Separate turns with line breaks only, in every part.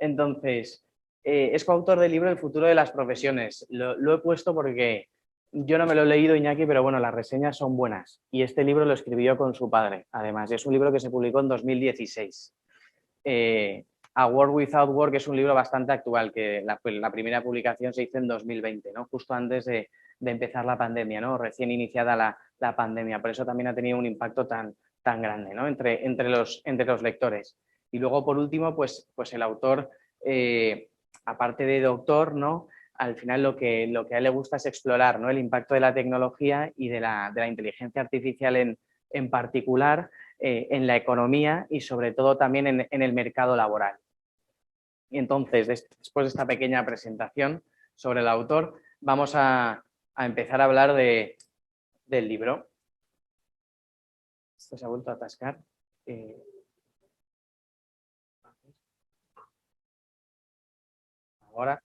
Entonces, es coautor del libro El futuro de las profesiones. Lo he puesto porque yo no me lo he leído, Iñaki, pero bueno, las reseñas son buenas. Y este libro lo escribió con su padre, además. Y es un libro que se publicó en 2016. A World Without Work es un libro bastante actual, que la primera publicación se hizo en 2020, ¿no? Justo antes de empezar la pandemia, ¿no? Recién iniciada la pandemia. Por eso también ha tenido un impacto tan grande, ¿no? entre los lectores. Y luego, por último, pues el autor, aparte de doctor, ¿no? Al final lo que a él le gusta es explorar, ¿no? El impacto de la tecnología y de la inteligencia artificial en particular en la economía y sobre todo también en el mercado laboral. Y entonces, después de esta pequeña presentación sobre el autor, vamos a empezar a hablar del libro. Esto se ha vuelto a atascar. Ahora,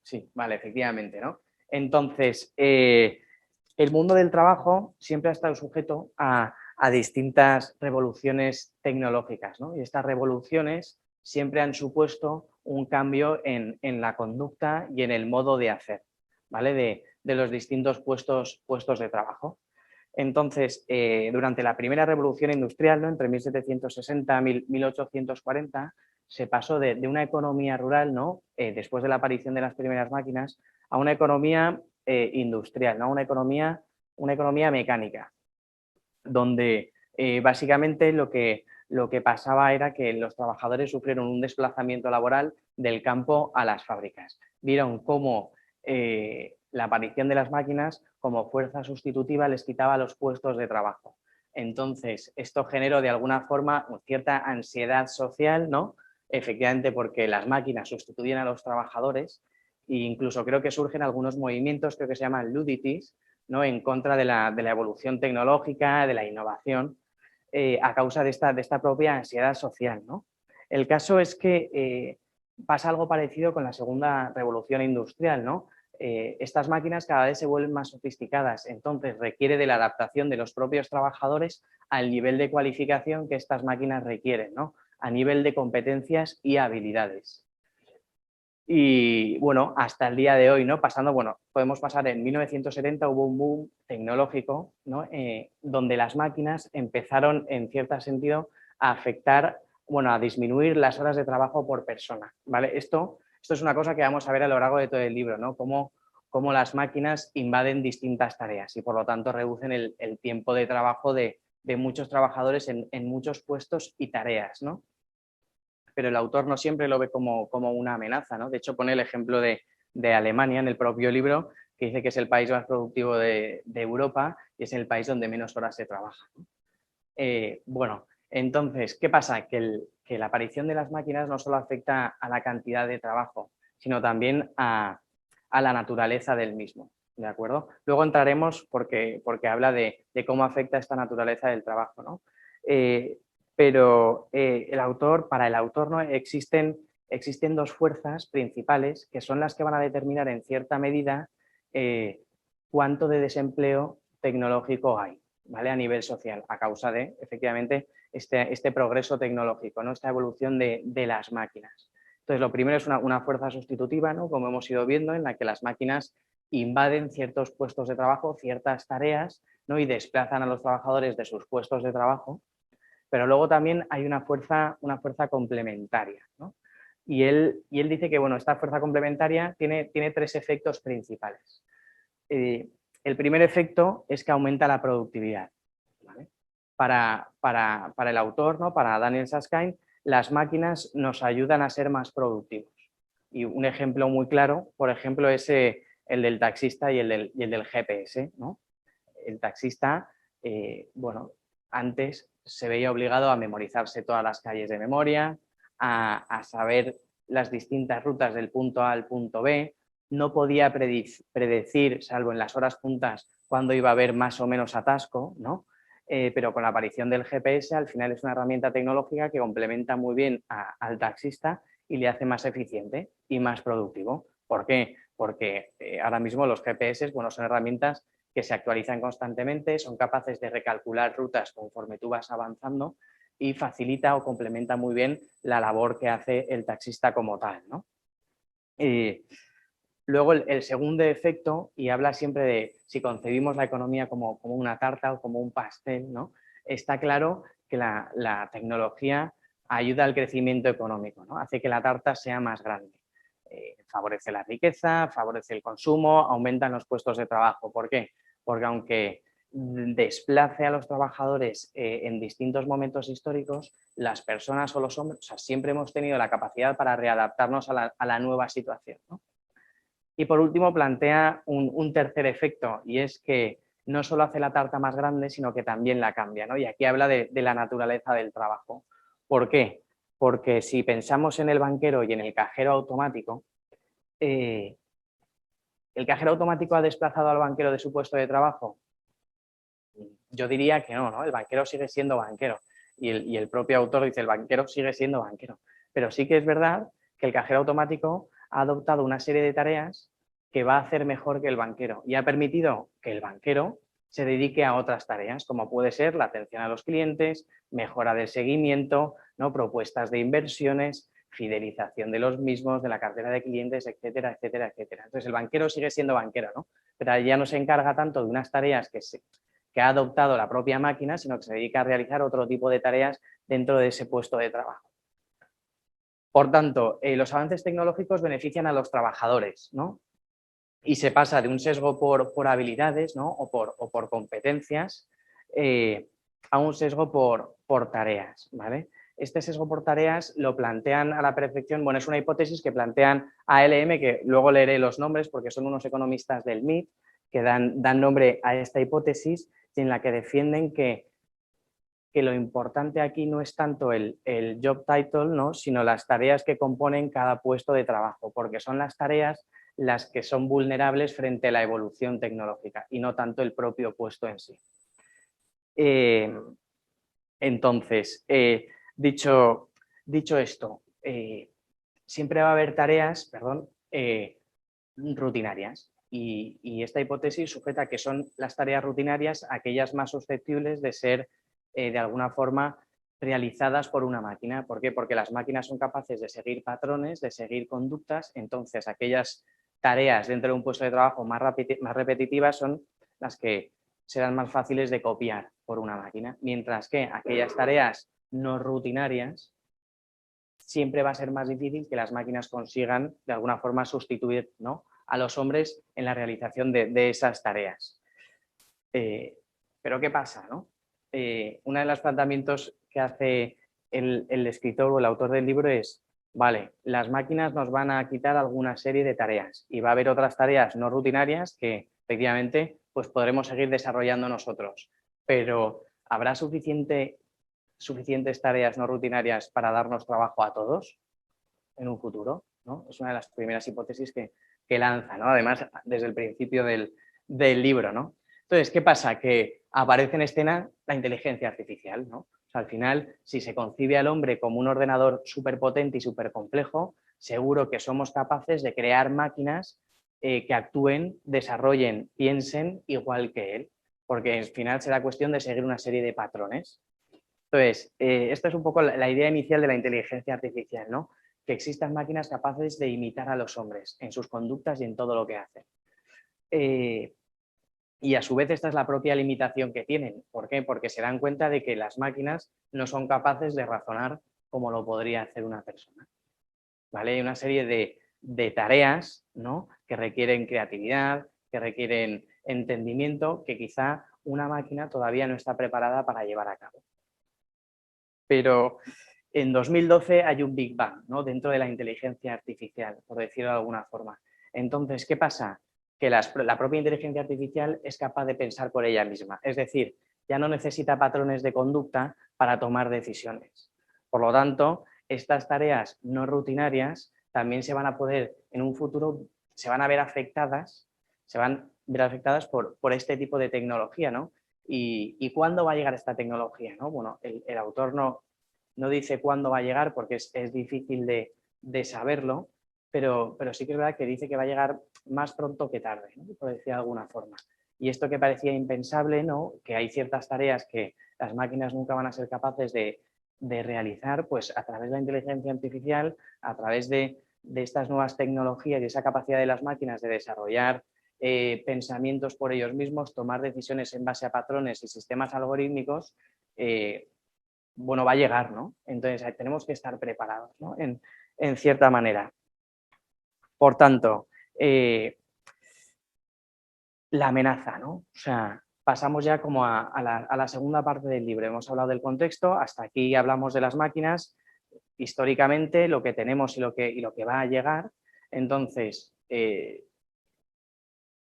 sí, vale, efectivamente, ¿no? Entonces, el mundo del trabajo siempre ha estado sujeto a distintas revoluciones tecnológicas, ¿no? Y estas revoluciones siempre han supuesto un cambio en la conducta y en el modo de hacer, ¿vale? De los distintos puestos de trabajo. Entonces, durante la primera revolución industrial, ¿no? Entre 1760 y 1840, se pasó de una economía rural, ¿no? Después de la aparición de las primeras máquinas, a una economía industrial, ¿no? Una economía mecánica, donde básicamente lo que pasaba era que los trabajadores sufrieron un desplazamiento laboral del campo a las fábricas. Vieron cómo la aparición de las máquinas como fuerza sustitutiva les quitaba los puestos de trabajo. Entonces, esto generó de alguna forma cierta ansiedad social, ¿no? Efectivamente, porque las máquinas sustituyen a los trabajadores e incluso creo que surgen algunos movimientos, creo que se llaman ludities, ¿no? En contra de la evolución tecnológica, de la innovación, a causa de esta propia ansiedad social, ¿no? El caso es que pasa algo parecido con la segunda revolución industrial, ¿no? Estas máquinas cada vez se vuelven más sofisticadas, entonces requiere de la adaptación de los propios trabajadores al nivel de cualificación que estas máquinas requieren, ¿no? A nivel de competencias y habilidades. Y bueno, hasta el día de hoy, ¿no? Podemos pasar en 1970, hubo un boom tecnológico, ¿no? Donde las máquinas empezaron, en cierto sentido, a afectar, a disminuir las horas de trabajo por persona, ¿vale? Esto es una cosa que vamos a ver a lo largo de todo el libro, ¿no? Cómo las máquinas invaden distintas tareas y, por lo tanto, reducen el tiempo de trabajo de muchos trabajadores en muchos puestos y tareas, ¿no? Pero el autor no siempre lo ve como una amenaza, ¿no? De hecho, pone el ejemplo de Alemania en el propio libro, que dice que es el país más productivo de Europa y es el país donde menos horas se trabaja, ¿no? Entonces, ¿qué pasa? Que la aparición de las máquinas no solo afecta a la cantidad de trabajo, sino también a la naturaleza del mismo, ¿de acuerdo? Luego entraremos porque habla de cómo afecta esta naturaleza del trabajo, ¿no? Pero para el autor, ¿no? existen dos fuerzas principales que son las que van a determinar en cierta medida cuánto de desempleo tecnológico hay, ¿vale? A nivel social, a causa de, efectivamente, este progreso tecnológico, ¿no? Esta evolución de las máquinas. Entonces, lo primero es una fuerza sustitutiva, ¿no? Como hemos ido viendo, en la que las máquinas invaden ciertos puestos de trabajo, ciertas tareas, ¿no? Y desplazan a los trabajadores de sus puestos de trabajo. Pero luego también hay una fuerza complementaria, ¿no? Y él dice que esta fuerza complementaria tiene tres efectos principales. El primer efecto es que aumenta la productividad, ¿vale? Para el autor, ¿no? Para Daniel Susskind, las máquinas nos ayudan a ser más productivos. Y un ejemplo muy claro, por ejemplo, es el del taxista y el del GPS, ¿no? El taxista, antes se veía obligado a memorizarse todas las calles de memoria, a saber las distintas rutas del punto A al punto B, no podía predecir, salvo en las horas puntas, cuándo iba a haber más o menos atasco, ¿no? Pero con la aparición del GPS, al final es una herramienta tecnológica que complementa muy bien al taxista y le hace más eficiente y más productivo. ¿Por qué? Porque ahora mismo los GPS son herramientas que se actualizan constantemente, son capaces de recalcular rutas conforme tú vas avanzando y facilita o complementa muy bien la labor que hace el taxista como tal, ¿no? Luego el segundo efecto, y habla siempre de si concebimos la economía como una tarta o como un pastel, ¿no? Está claro que la tecnología ayuda al crecimiento económico, ¿no? Hace que la tarta sea más grande. Favorece la riqueza, favorece el consumo, aumentan los puestos de trabajo. ¿Por qué? Porque aunque desplace a los trabajadores en distintos momentos históricos, las personas o los hombres, o sea, siempre hemos tenido la capacidad para readaptarnos a la nueva situación, ¿no? Y por último plantea un tercer efecto, y es que no solo hace la tarta más grande, sino que también la cambia, ¿no? Y aquí habla de la naturaleza del trabajo. ¿Por qué? Porque si pensamos en el banquero y en el cajero automático, ¿el cajero automático ha desplazado al banquero de su puesto de trabajo? Yo diría que no, ¿no? El banquero sigue siendo banquero. Y el propio autor dice, el banquero sigue siendo banquero. Pero sí que es verdad que el cajero automático ha adoptado una serie de tareas que va a hacer mejor que el banquero y ha permitido que el banquero se dedique a otras tareas, como puede ser la atención a los clientes, mejora del seguimiento, ¿no? Propuestas de inversiones, fidelización de los mismos, de la cartera de clientes, etcétera, etcétera, etcétera. Entonces, el banquero sigue siendo banquero, ¿no? Pero ya no se encarga tanto de unas tareas que ha adoptado la propia máquina, sino que se dedica a realizar otro tipo de tareas dentro de ese puesto de trabajo. Por tanto, los avances tecnológicos benefician a los trabajadores, ¿no? Y se pasa de un sesgo por habilidades, ¿no? o por competencias a un sesgo por tareas, ¿vale? Este sesgo por tareas lo plantean a la perfección, bueno, es una hipótesis que plantean ALM, que luego leeré los nombres porque son unos economistas del MIT que dan nombre a esta hipótesis y en la que defienden que lo importante aquí no es tanto el job title, ¿no? sino las tareas que componen cada puesto de trabajo, porque son las tareas las que son vulnerables frente a la evolución tecnológica y no tanto el propio puesto en sí. Entonces, dicho esto, siempre va a haber tareas, rutinarias y esta hipótesis sujeta que son las tareas rutinarias aquellas más susceptibles de ser de alguna forma realizadas por una máquina. ¿Por qué? Porque las máquinas son capaces de seguir patrones, de seguir conductas, entonces aquellas tareas dentro de un puesto de trabajo más repetitivas son las que serán más fáciles de copiar por una máquina, mientras que aquellas tareas no rutinarias siempre va a ser más difícil que las máquinas consigan de alguna forma sustituir, ¿no? a los hombres en la realización de esas tareas. Pero ¿qué pasa? ¿no? Uno de los planteamientos que hace el escritor o el autor del libro es, vale, las máquinas nos van a quitar alguna serie de tareas y va a haber otras tareas no rutinarias que efectivamente pues podremos seguir desarrollando nosotros, pero ¿habrá suficientes tareas no rutinarias para darnos trabajo a todos en un futuro? ¿no? Es una de las primeras hipótesis que lanza, ¿no? Además, desde el principio del libro. ¿no? Entonces, ¿qué pasa? Que aparece en escena la inteligencia artificial. ¿no? O sea, al final, si se concibe al hombre como un ordenador súper potente y súper complejo, seguro que somos capaces de crear máquinas que actúen, desarrollen, piensen igual que él, porque al final será cuestión de seguir una serie de patrones. Entonces, esta es un poco la idea inicial de la inteligencia artificial, ¿no? Que existan máquinas capaces de imitar a los hombres en sus conductas y en todo lo que hacen. Y a su vez esta es la propia limitación que tienen. ¿Por qué? Porque se dan cuenta de que las máquinas no son capaces de razonar como lo podría hacer una persona. ¿Vale? Hay una serie de tareas, ¿no? que requieren creatividad, que requieren entendimiento, que quizá una máquina todavía no está preparada para llevar a cabo. Pero en 2012 hay un Big Bang, ¿no? dentro de la inteligencia artificial, por decirlo de alguna forma. Entonces, ¿qué pasa? Que la propia inteligencia artificial es capaz de pensar por ella misma. Es decir, ya no necesita patrones de conducta para tomar decisiones. Por lo tanto, estas tareas no rutinarias también se van a poder, en un futuro, se van a ver afectadas, por este tipo de tecnología, ¿no? ¿Y cuándo va a llegar esta tecnología? ¿no? Bueno, el autor no dice cuándo va a llegar porque es difícil de saberlo, pero sí que es verdad que dice que va a llegar más pronto que tarde, ¿no? por decir de alguna forma. Y esto que parecía impensable, ¿no? que hay ciertas tareas que las máquinas nunca van a ser capaces de de realizar, pues a través de la inteligencia artificial, a través de estas nuevas tecnologías y esa capacidad de las máquinas de desarrollar pensamientos por ellos mismos, tomar decisiones en base a patrones y sistemas algorítmicos, bueno, va a llegar, ¿no? Entonces tenemos que estar preparados, ¿no? En cierta manera. Por tanto, la amenaza, ¿no? O sea, pasamos ya como a la segunda parte del libro. Hemos hablado del contexto, hasta aquí hablamos de las máquinas, históricamente, lo que tenemos y lo que va a llegar. Entonces,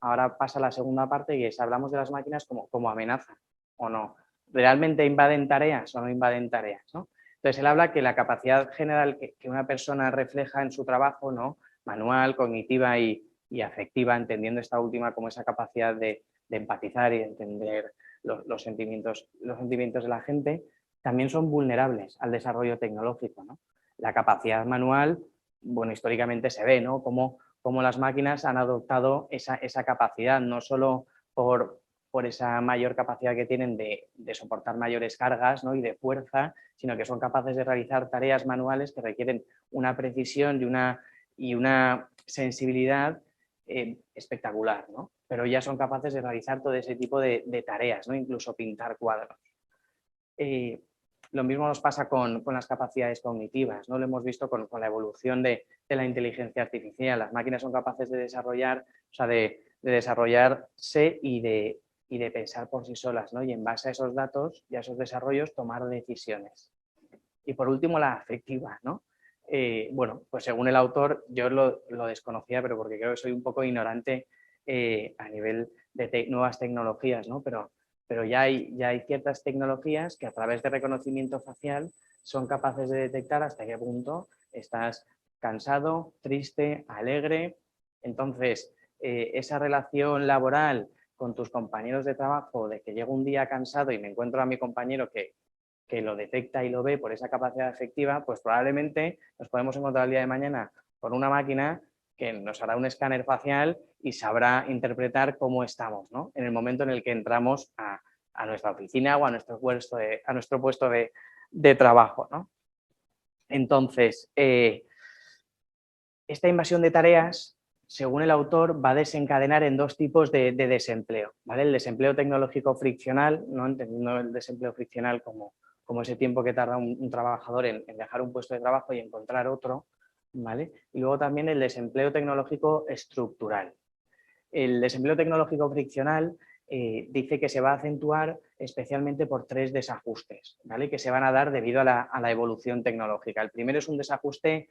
ahora pasa la segunda parte y es, hablamos de las máquinas como amenaza o no. ¿Realmente invaden tareas o no invaden tareas? ¿No? Entonces, él habla que la capacidad general que una persona refleja en su trabajo, ¿no? Manual, cognitiva y afectiva, entendiendo esta última como esa capacidad de empatizar y de entender los sentimientos de la gente, también son vulnerables al desarrollo tecnológico, ¿no? La capacidad manual, bueno, históricamente se ve, ¿no? Como las máquinas han adoptado esa capacidad, no solo por esa mayor capacidad que tienen de soportar mayores cargas, ¿no? Y de fuerza, sino que son capaces de realizar tareas manuales que requieren una precisión y una sensibilidad espectacular, ¿no? Pero ya son capaces de realizar todo ese tipo de tareas, ¿no? Incluso pintar cuadros. Lo mismo nos pasa con las capacidades cognitivas, ¿no? Lo hemos visto con la evolución de la inteligencia artificial. Las máquinas son capaces de desarrollar, o sea, de desarrollarse y de pensar por sí solas, ¿no? Y en base a esos datos y a esos desarrollos tomar decisiones. Y por último, la afectiva, ¿no? Bueno, pues según el autor, yo lo desconocía, pero porque creo que soy un poco ignorante a nivel de nuevas tecnologías, ¿no? Pero ya hay ciertas tecnologías que a través de reconocimiento facial son capaces de detectar hasta qué punto estás cansado, triste, alegre. Entonces, esa relación laboral con tus compañeros de trabajo, de que llego un día cansado y me encuentro a mi compañero que lo detecta y lo ve por esa capacidad efectiva, pues probablemente nos podemos encontrar el día de mañana con una máquina que nos hará un escáner facial y sabrá interpretar cómo estamos, ¿no? En el momento en el que entramos a nuestra oficina o a nuestro puesto de trabajo, ¿no? Entonces, esta invasión de tareas, según el autor, va a desencadenar en dos tipos de desempleo, ¿vale? El desempleo tecnológico friccional, no entendiendo el desempleo friccional como ese tiempo que tarda un trabajador en dejar un puesto de trabajo y encontrar otro, ¿vale? Y luego también el desempleo tecnológico estructural. El desempleo tecnológico friccional dice que se va a acentuar especialmente por tres desajustes, ¿vale? Que se van a dar debido a la evolución tecnológica. El primero es un desajuste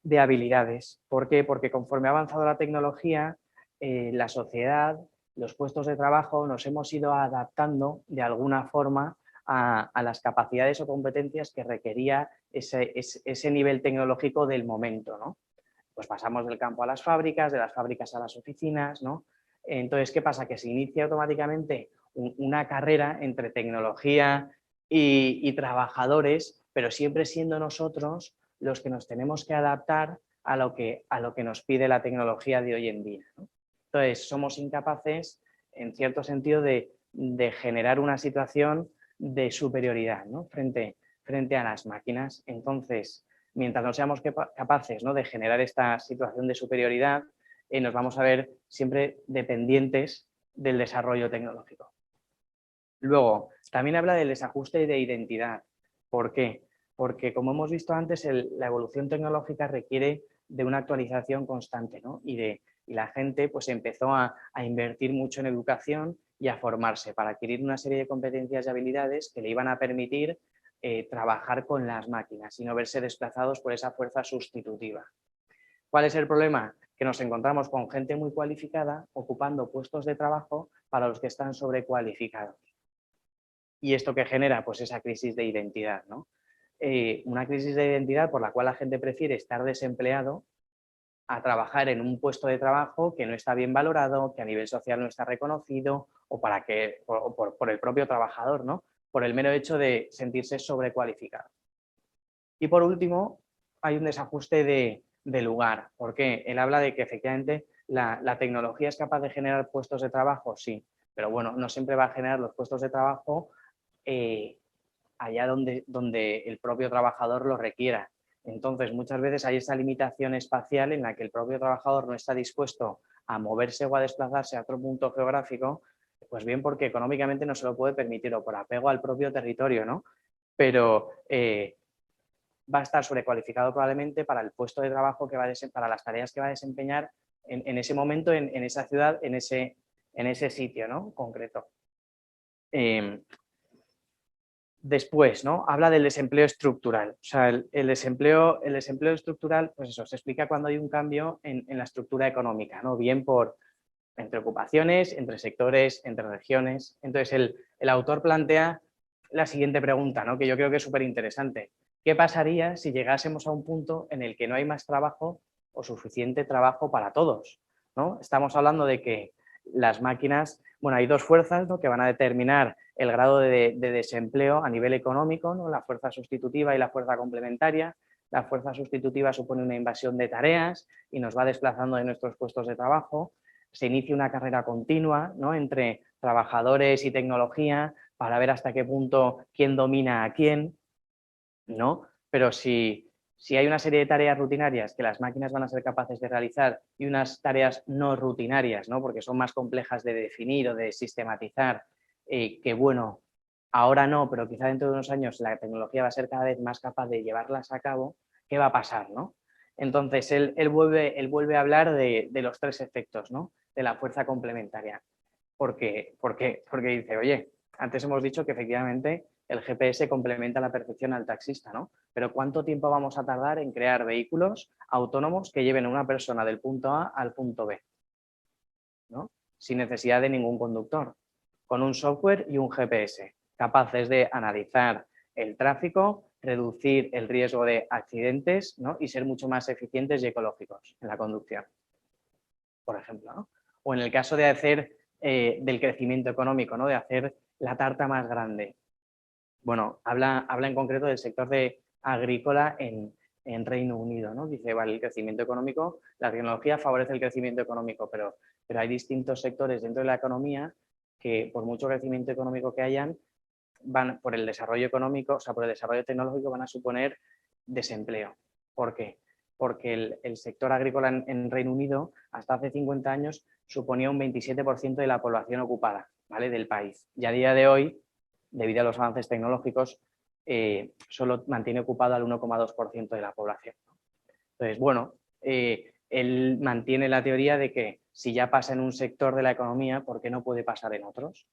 de habilidades. ¿Por qué? Porque conforme ha avanzado la tecnología, la sociedad, los puestos de trabajo, nos hemos ido adaptando de alguna forma a las capacidades o competencias que requería ese nivel tecnológico del momento, ¿no? Pues pasamos del campo a las fábricas, de las fábricas a las oficinas, ¿no? Entonces, ¿qué pasa? Que se inicia automáticamente una carrera entre tecnología y trabajadores, pero siempre siendo nosotros los que nos tenemos que adaptar a lo que nos pide la tecnología de hoy en día, ¿no? Entonces, somos incapaces, en cierto sentido, de generar una situación de superioridad, ¿no? frente a las máquinas. Entonces, mientras no seamos capaces, ¿no?, de generar esta situación de superioridad, nos vamos a ver siempre dependientes del desarrollo tecnológico. Luego, también habla del desajuste de identidad. ¿Por qué? Porque, como hemos visto antes, la evolución tecnológica requiere de una actualización constante, ¿no? Y la gente pues, empezó a invertir mucho en educación y a formarse para adquirir una serie de competencias y habilidades que le iban a permitir trabajar con las máquinas y no verse desplazados por esa fuerza sustitutiva. ¿Cuál es el problema? Que nos encontramos con gente muy cualificada ocupando puestos de trabajo para los que están sobrecualificados. ¿Y esto qué genera? Pues esa crisis de identidad, ¿no? Una crisis de identidad por la cual la gente prefiere estar desempleado a trabajar en un puesto de trabajo que no está bien valorado, que a nivel social no está reconocido o por el propio trabajador, ¿no? Por el mero hecho de sentirse sobrecualificado. Y por último, hay un desajuste de lugar. ¿Por qué? Él habla de que efectivamente la tecnología es capaz de generar puestos de trabajo, sí, pero bueno, no siempre va a generar los puestos de trabajo allá donde el propio trabajador lo requiera. Entonces, muchas veces hay esa limitación espacial en la que el propio trabajador no está dispuesto a moverse o a desplazarse a otro punto geográfico, pues bien porque económicamente no se lo puede permitir o por apego al propio territorio, ¿no? Pero va a estar sobrecualificado probablemente para el puesto de trabajo que va a para las tareas que va a desempeñar en ese momento, en esa ciudad, en ese sitio, ¿no? Concreto. Después, ¿no? Habla del desempleo estructural. O sea, el desempleo estructural, pues eso, se explica cuando hay un cambio en la estructura económica, ¿no? Bien entre ocupaciones, entre sectores, entre regiones. Entonces, el autor plantea la siguiente pregunta, ¿no? Que yo creo que es súper interesante. ¿Qué pasaría si llegásemos a un punto en el que no hay más trabajo o suficiente trabajo para todos, ¿no? Estamos hablando de que las máquinas, bueno, hay dos fuerzas, ¿no?, que van a determinar el grado de desempleo a nivel económico, ¿no? La fuerza sustitutiva y la fuerza complementaria. La fuerza sustitutiva supone una invasión de tareas y nos va desplazando de nuestros puestos de trabajo. Se inicia una carrera continua, ¿no?, entre trabajadores y tecnología para ver hasta qué punto quién domina a quién, ¿no? Pero si hay una serie de tareas rutinarias que las máquinas van a ser capaces de realizar y unas tareas no rutinarias, ¿no?, porque son más complejas de definir o de sistematizar, que bueno, ahora no, pero quizá dentro de unos años la tecnología va a ser cada vez más capaz de llevarlas a cabo, ¿qué va a pasar, no? Entonces, él vuelve a hablar de los tres efectos, ¿no?, de la fuerza complementaria. Porque dice, oye, antes hemos dicho que efectivamente el GPS complementa a la perfección al taxista, ¿no? Pero ¿cuánto tiempo vamos a tardar en crear vehículos autónomos que lleven a una persona del punto A al punto B, ¿no?, sin necesidad de ningún conductor, con un software y un GPS, capaces de analizar el tráfico, reducir el riesgo de accidentes, ¿no?, y ser mucho más eficientes y ecológicos en la conducción, por ejemplo, ¿no? O en el caso de hacer del crecimiento económico, ¿no?, de hacer la tarta más grande. Bueno, habla en concreto del sector agrícola en Reino Unido, ¿no? Dice, vale, el crecimiento económico, la tecnología favorece el crecimiento económico, pero hay distintos sectores dentro de la economía que, por mucho crecimiento económico que hayan, van por el desarrollo económico, o sea, por el desarrollo tecnológico van a suponer desempleo. ¿Por qué? Porque el sector agrícola en Reino Unido hasta hace 50 años suponía un 27% de la población ocupada, ¿vale?, del país. Y a día de hoy, debido a los avances tecnológicos, solo mantiene ocupado al 1,2% de la población. Entonces, bueno, él mantiene la teoría de que si ya pasa en un sector de la economía, ¿por qué no puede pasar en otros?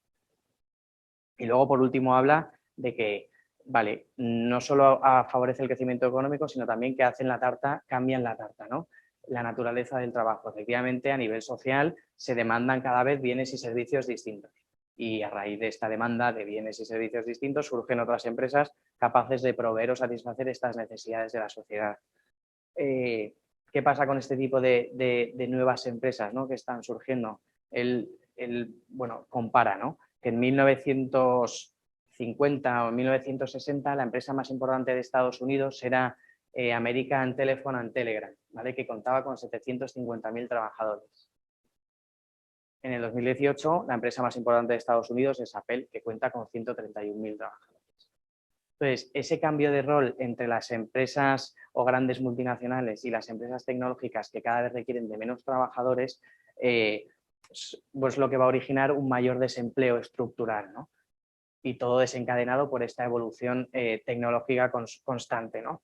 Y luego, por último, habla de que, vale, no solo favorece el crecimiento económico, sino también que hacen la tarta, cambian la tarta, ¿no? La naturaleza del trabajo. Efectivamente, a nivel social se demandan cada vez bienes y servicios distintos. Y a raíz de esta demanda de bienes y servicios distintos surgen otras empresas capaces de proveer o satisfacer estas necesidades de la sociedad. ¿Qué pasa con este tipo de nuevas empresas, ¿no?, que están surgiendo? Él bueno, compara, ¿no?, que en 1950 o 1960 la empresa más importante de Estados Unidos era American Telephone and Telegraph, ¿vale?, que contaba con 750.000 trabajadores. En el 2018, la empresa más importante de Estados Unidos es Apple, que cuenta con 131.000 trabajadores. Entonces, ese cambio de rol entre las empresas o grandes multinacionales y las empresas tecnológicas que cada vez requieren de menos trabajadores, pues lo que va a originar un mayor desempleo estructural, ¿no? Y todo desencadenado por esta evolución tecnológica constante, ¿no?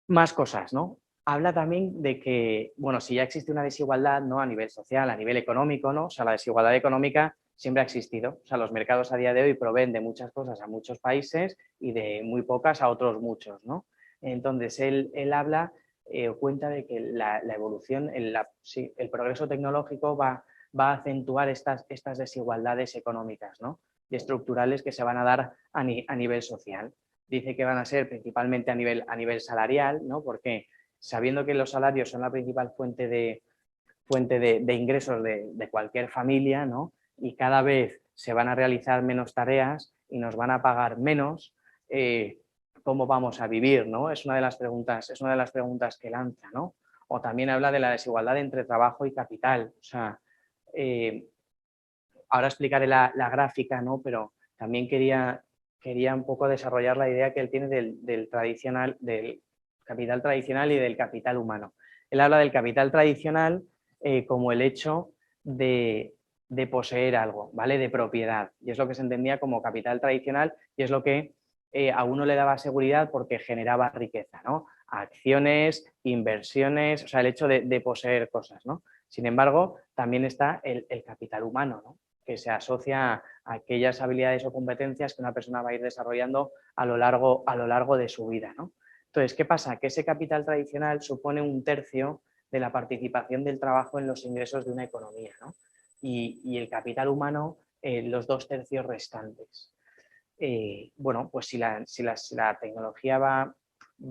Más cosas, ¿no? Habla también de que, bueno, si ya existe una desigualdad, ¿no?, a nivel social, a nivel económico, ¿no? O sea, la desigualdad económica siempre ha existido. O sea, los mercados a día de hoy proveen de muchas cosas a muchos países y de muy pocas a otros muchos, ¿no? Entonces, él habla, cuenta de que la evolución, el progreso tecnológico va a acentuar estas desigualdades económicas, ¿no?, y estructurales que se van a dar a nivel social. Dice que van a ser principalmente a nivel salarial, ¿no?, porque sabiendo que los salarios son la principal fuente de ingresos de cualquier familia, ¿no?, y cada vez se van a realizar menos tareas y nos van a pagar menos, ¿cómo vamos a vivir, ¿no? Es una de las preguntas que lanza, ¿no? O también habla de la desigualdad entre trabajo y capital. O sea, ahora explicaré la gráfica, ¿no?, pero también quería un poco desarrollar la idea que él tiene del capital tradicional y del capital humano. Él habla del capital tradicional como el hecho de poseer algo, ¿vale? De propiedad. Y es lo que se entendía como capital tradicional y es lo que a uno le daba seguridad porque generaba riqueza, ¿no? Acciones, inversiones, o sea, el hecho de poseer cosas, ¿no? Sin embargo, también está el capital humano, ¿no? Que se asocia a aquellas habilidades o competencias que una persona va a ir desarrollando a lo largo de su vida, ¿no? Entonces, ¿qué pasa? Que ese capital tradicional supone 1/3 de la participación del trabajo en los ingresos de una economía, ¿no? Y el capital humano, los 2/3 restantes. Bueno, pues si la tecnología va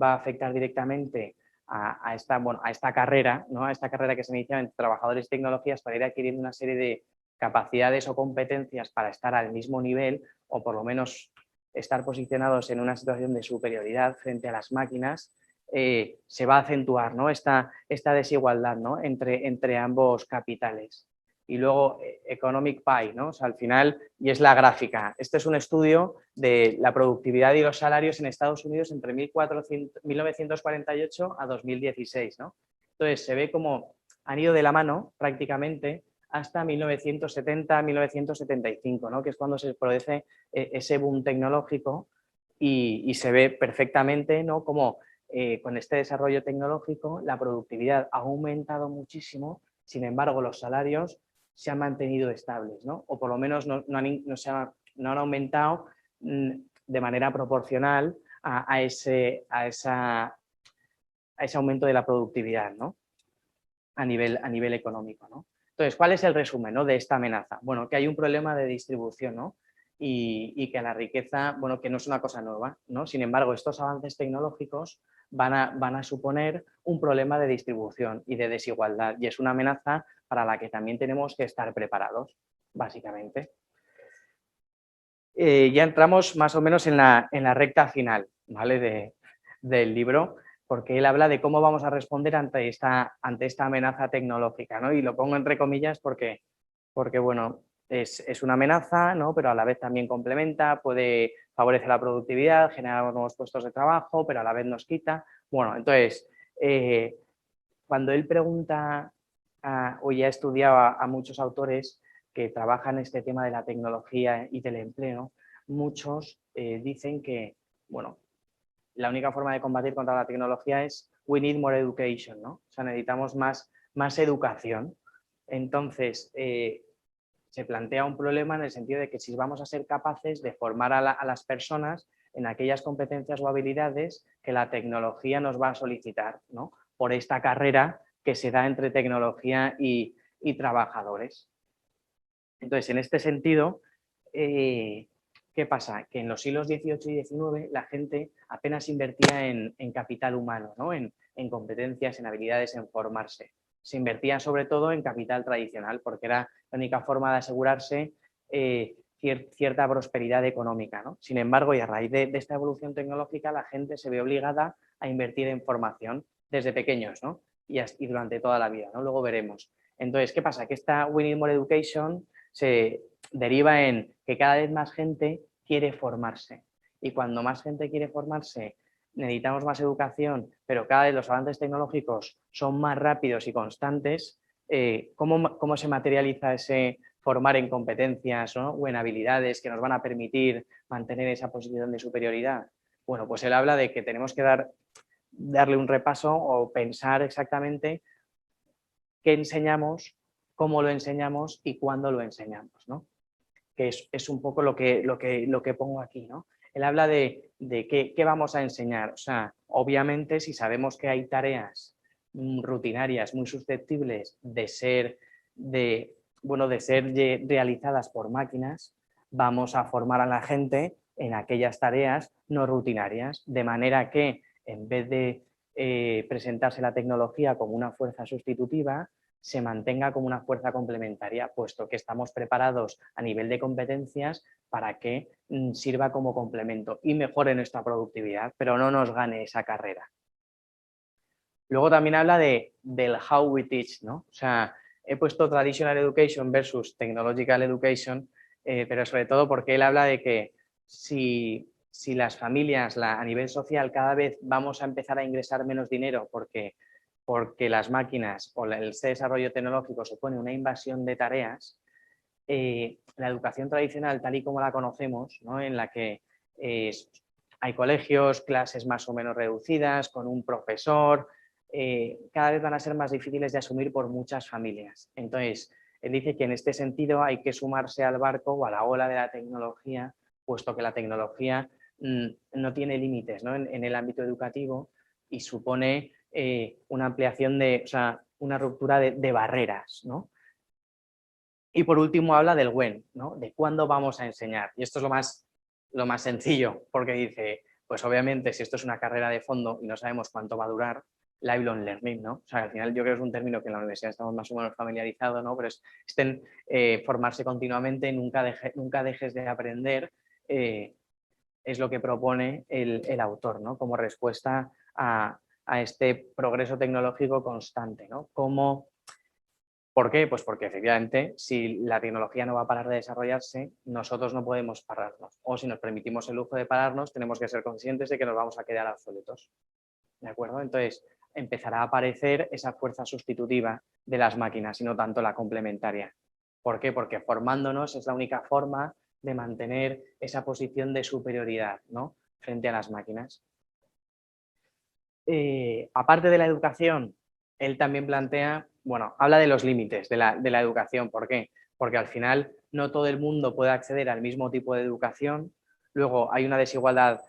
a afectar directamente a esta carrera, ¿no? A esta carrera que se inicia entre trabajadores y tecnologías para ir adquiriendo una serie de capacidades o competencias para estar al mismo nivel o por lo menos estar posicionados en una situación de superioridad frente a las máquinas, se va a acentuar, ¿no? esta desigualdad, ¿no? entre ambos capitales. Y luego Economic Pie, ¿no? O sea, al final, y es la gráfica. Este es un estudio de la productividad y los salarios en Estados Unidos entre 1948 a 2016, ¿no? Entonces, se ve como han ido de la mano prácticamente hasta 1970-1975, ¿no? Que es cuando se produce ese boom tecnológico y se ve perfectamente, ¿no? Como con este desarrollo tecnológico la productividad ha aumentado muchísimo, sin embargo los salarios se han mantenido estables, ¿no? O por lo menos no han aumentado de manera proporcional a ese aumento de la productividad, ¿no? A nivel económico, ¿no? Entonces, ¿cuál es el resumen, ¿no? De esta amenaza? Bueno, que hay un problema de distribución, ¿no? Y que la riqueza, bueno, que no es una cosa nueva, ¿no? Sin embargo, estos avances tecnológicos van a suponer un problema de distribución y de desigualdad y es una amenaza para la que también tenemos que estar preparados, básicamente. Ya entramos más o menos en la recta final, ¿vale? Del libro, porque él habla de cómo vamos a responder ante esta amenaza tecnológica, ¿no? Y lo pongo entre comillas porque bueno, es una amenaza, ¿no? Pero a la vez también complementa, puede favorecer la productividad, generar nuevos puestos de trabajo, pero a la vez nos quita. Bueno, entonces, cuando él pregunta o ya estudiaba a muchos autores que trabajan este tema de la tecnología y del empleo, muchos dicen que, bueno, la única forma de combatir contra la tecnología es we need more education, ¿no? O sea, necesitamos más educación. Entonces, se plantea un problema en el sentido de que si vamos a ser capaces de formar a las personas en aquellas competencias o habilidades que la tecnología nos va a solicitar, ¿no? Por esta carrera que se da entre tecnología y trabajadores. Entonces, en este sentido, ¿qué pasa? Que en los siglos XVIII y XIX la gente apenas invertía en capital humano, ¿no? En competencias, en habilidades, en formarse. Se invertía sobre todo en capital tradicional porque era la única forma de asegurarse cierta prosperidad económica, ¿no? Sin embargo, y a raíz de esta evolución tecnológica, la gente se ve obligada a invertir en formación desde pequeños, ¿no? Y durante toda la vida, ¿no? Luego veremos. Entonces, ¿qué pasa? Que esta We Need More Education se deriva en que cada vez más gente quiere formarse. Y cuando más gente quiere formarse, necesitamos más educación, pero cada vez los avances tecnológicos son más rápidos y constantes. ¿Cómo se materializa ese formar en competencias, ¿no? O en habilidades que nos van a permitir mantener esa posición de superioridad? Bueno, pues él habla de que tenemos que darle un repaso o pensar exactamente qué enseñamos, cómo lo enseñamos y cuándo lo enseñamos, ¿no? Que es un poco lo que pongo aquí, ¿no? Él habla de qué vamos a enseñar. O sea, obviamente, si sabemos que hay tareas rutinarias muy susceptibles de ser realizadas por máquinas, vamos a formar a la gente en aquellas tareas no rutinarias, de manera que en vez de presentarse la tecnología como una fuerza sustitutiva, se mantenga como una fuerza complementaria, puesto que estamos preparados a nivel de competencias para que sirva como complemento y mejore nuestra productividad, pero no nos gane esa carrera. Luego también habla del how we teach, ¿no? O sea, he puesto traditional education versus technological education pero sobre todo porque él habla de que si las familias a nivel social cada vez vamos a empezar a ingresar menos dinero porque las máquinas o este desarrollo tecnológico supone una invasión de tareas, la educación tradicional tal y como la conocemos, ¿no? En la que hay colegios, clases más o menos reducidas, con un profesor, cada vez van a ser más difíciles de asumir por muchas familias. Entonces, él dice que en este sentido hay que sumarse al barco o a la ola de la tecnología, puesto que la tecnología no tiene límites, ¿no? En el ámbito educativo y supone una ampliación o sea, una ruptura de barreras, ¿no? Y por último habla del when, ¿no? De cuándo vamos a enseñar. Y esto es lo más sencillo, porque dice, pues obviamente si esto es una carrera de fondo y no sabemos cuánto va a durar, lifelong learning, ¿no? O sea, al final yo creo que es un término que en la universidad estamos más o menos familiarizados, ¿no? Pero formarse continuamente, nunca dejes de aprender, es lo que propone el autor, ¿no? Como respuesta a este progreso tecnológico constante, ¿no? ¿Por qué? Pues porque efectivamente si la tecnología no va a parar de desarrollarse, nosotros no podemos pararnos. O si nos permitimos el lujo de pararnos, tenemos que ser conscientes de que nos vamos a quedar obsoletos. ¿De acuerdo? Entonces empezará a aparecer esa fuerza sustitutiva de las máquinas y no tanto la complementaria. ¿Por qué? Porque formándonos es la única forma de mantener esa posición de superioridad, ¿no? Frente a las máquinas. Aparte de la educación, él también plantea, bueno, habla de los límites de la educación. ¿Por qué? Porque al final no todo el mundo puede acceder al mismo tipo de educación. Luego hay una desigualdad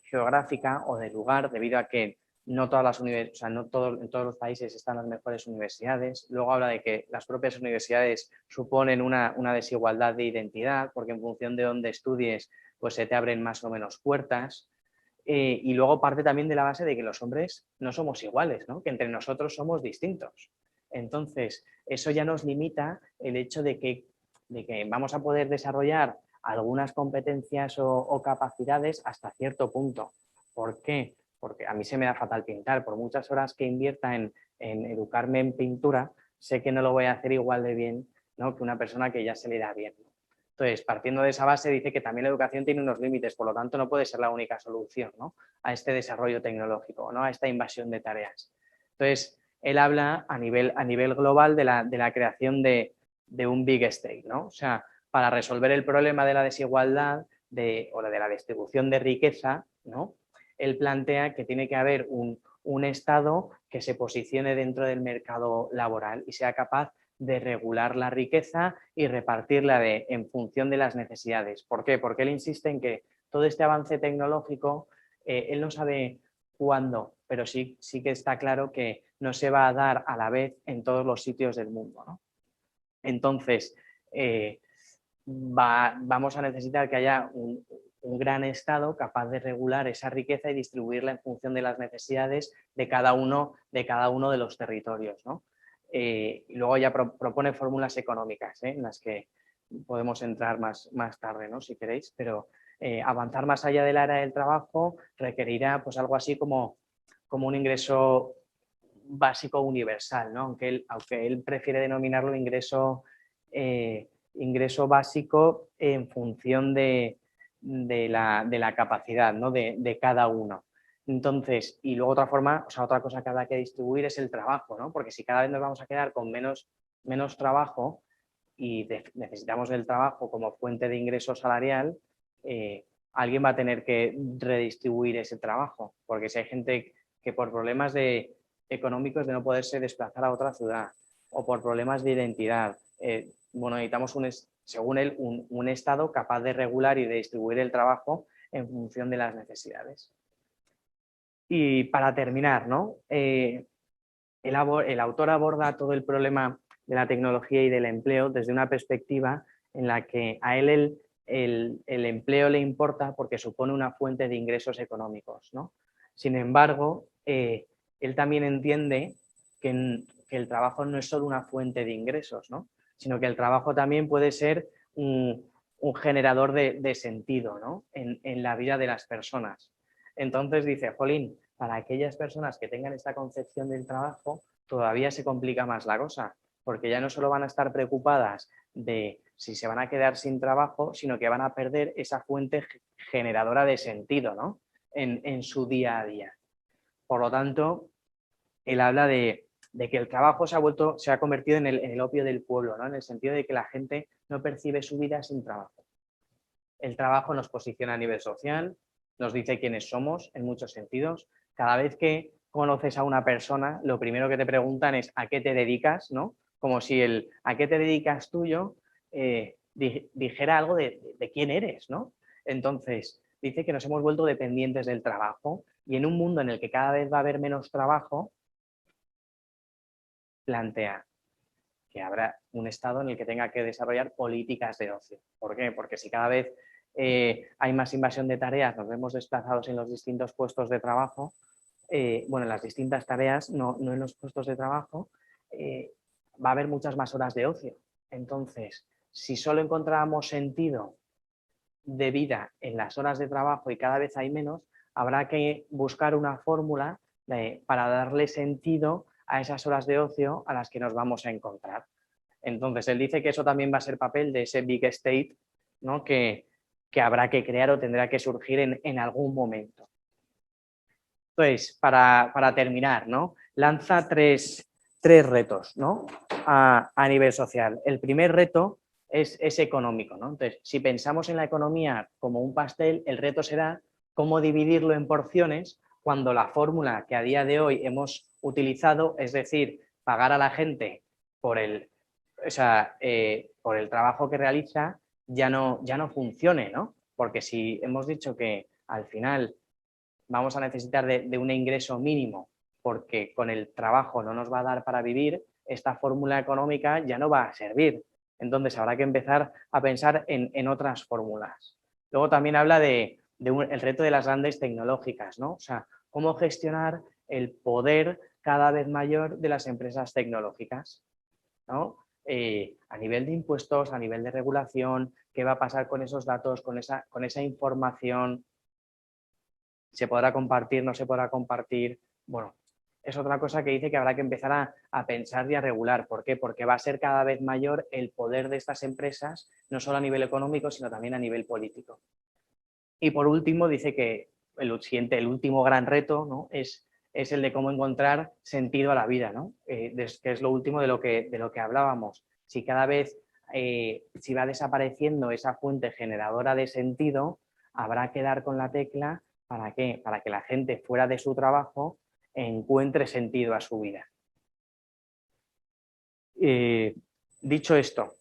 geográfica o de lugar debido a que no todas las o sea, no en todos los países están las mejores universidades. Luego habla de que las propias universidades suponen una desigualdad de identidad porque en función de dónde estudies pues se te abren más o menos puertas. Y luego parte también de la base de que los hombres no somos iguales, ¿no? Que entre nosotros somos distintos. Entonces, eso ya nos limita el hecho de que vamos a poder desarrollar algunas competencias o capacidades hasta cierto punto. ¿Por qué? Porque a mí se me da fatal pintar. Por muchas horas que invierta en educarme en pintura, sé que no lo voy a hacer igual de bien, ¿no? Que una persona que ya se le da bien. Entonces, partiendo de esa base, dice que también la educación tiene unos límites, por lo tanto no puede ser la única solución, ¿no? A este desarrollo tecnológico, ¿no? A esta invasión de tareas. Entonces, él habla a nivel global de la creación de un big state, ¿no? O sea, para resolver el problema de la desigualdad o de la distribución de riqueza, ¿no? Él plantea que tiene que haber un Estado que se posicione dentro del mercado laboral y sea capaz de regular la riqueza y repartirla en función de las necesidades. ¿Por qué? Porque él insiste en que todo este avance tecnológico, él no sabe cuándo, pero sí que está claro que no se va a dar a la vez en todos los sitios del mundo, ¿no? Entonces, vamos a necesitar que haya un gran Estado capaz de regular esa riqueza y distribuirla en función de las necesidades de cada uno de los territorios, ¿no? Y luego ya propone fórmulas económicas, en las que podemos entrar más tarde, ¿no? Si queréis, pero avanzar más allá del área del trabajo requerirá pues algo así como un ingreso básico universal, ¿no? Aunque él prefiere denominarlo ingreso básico en función de la capacidad, ¿no? de cada uno. Entonces, y luego otra cosa que habrá que distribuir es el trabajo, ¿no? Porque si cada vez nos vamos a quedar con menos trabajo y necesitamos el trabajo como fuente de ingreso salarial, alguien va a tener que redistribuir ese trabajo, porque si hay gente que por problemas económicos de no poderse desplazar a otra ciudad o por problemas de identidad, bueno, necesitamos, según él, un Estado capaz de regular y de distribuir el trabajo en función de las necesidades. Y para terminar, ¿no? El autor aborda todo el problema de la tecnología y del empleo desde una perspectiva en la que a él el empleo le importa porque supone una fuente de ingresos económicos, ¿no? Sin embargo, él también entiende que el trabajo no es solo una fuente de ingresos, ¿no? Sino que el trabajo también puede ser un generador de sentido, ¿no? En la vida de las personas. Entonces dice, jolín, para aquellas personas que tengan esta concepción del trabajo, todavía se complica más la cosa, porque ya no solo van a estar preocupadas de si se van a quedar sin trabajo, sino que van a perder esa fuente generadora de sentido, ¿no? En su día a día. Por lo tanto, él habla de que el trabajo se ha convertido en el opio del pueblo, ¿no? En el sentido de que la gente no percibe su vida sin trabajo. El trabajo nos posiciona a nivel social, nos dice quiénes somos en muchos sentidos. Cada vez que conoces a una persona, lo primero que te preguntan es ¿a qué te dedicas? ¿No? Como si el ¿a qué te dedicas tuyo? Dijera algo de quién eres, ¿no? Entonces, dice que nos hemos vuelto dependientes del trabajo y en un mundo en el que cada vez va a haber menos trabajo, plantea que habrá un Estado en el que tenga que desarrollar políticas de ocio. ¿Por qué? Porque si cada vez hay más invasión de tareas, nos vemos desplazados en los distintos puestos de trabajo, bueno, en las distintas tareas, no en los puestos de trabajo, va a haber muchas más horas de ocio. Entonces, si solo encontrábamos sentido de vida en las horas de trabajo y cada vez hay menos, habrá que buscar una fórmula para darle sentido a esas horas de ocio a las que nos vamos a encontrar. Entonces, él dice que eso también va a ser papel de ese big state, ¿no? que habrá que crear o tendrá que surgir en algún momento. Entonces, para terminar, ¿no? Lanza tres retos, ¿no? a nivel social. El primer reto es económico, ¿no? Entonces, si pensamos en la economía como un pastel, el reto será cómo dividirlo en porciones cuando la fórmula que a día de hoy hemos utilizado, es decir, pagar a la gente por el, por el trabajo que realiza, ya no funcione, ¿no? Porque si hemos dicho que al final vamos a necesitar de un ingreso mínimo porque con el trabajo no nos va a dar para vivir, esta fórmula económica ya no va a servir. Entonces habrá que empezar a pensar en otras fórmulas. Luego también habla el reto de las grandes tecnológicas, ¿no? O sea, cómo gestionar el poder cada vez mayor de las empresas tecnológicas, ¿no? A nivel de impuestos, a nivel de regulación, qué va a pasar con esos datos, con esa información, se podrá compartir, no se podrá compartir. Bueno, es otra cosa que dice que habrá que empezar a pensar y a regular. ¿Por qué? Porque va a ser cada vez mayor el poder de estas empresas, no solo a nivel económico, sino también a nivel político. Y por último, dice que el último gran reto, ¿no? es el de cómo encontrar sentido a la vida, ¿no? Que es lo último de lo que hablábamos. Si cada vez si va desapareciendo esa fuente generadora de sentido, habrá que dar con la tecla. ¿Para qué? Para que la gente fuera de su trabajo encuentre sentido a su vida. Dicho esto,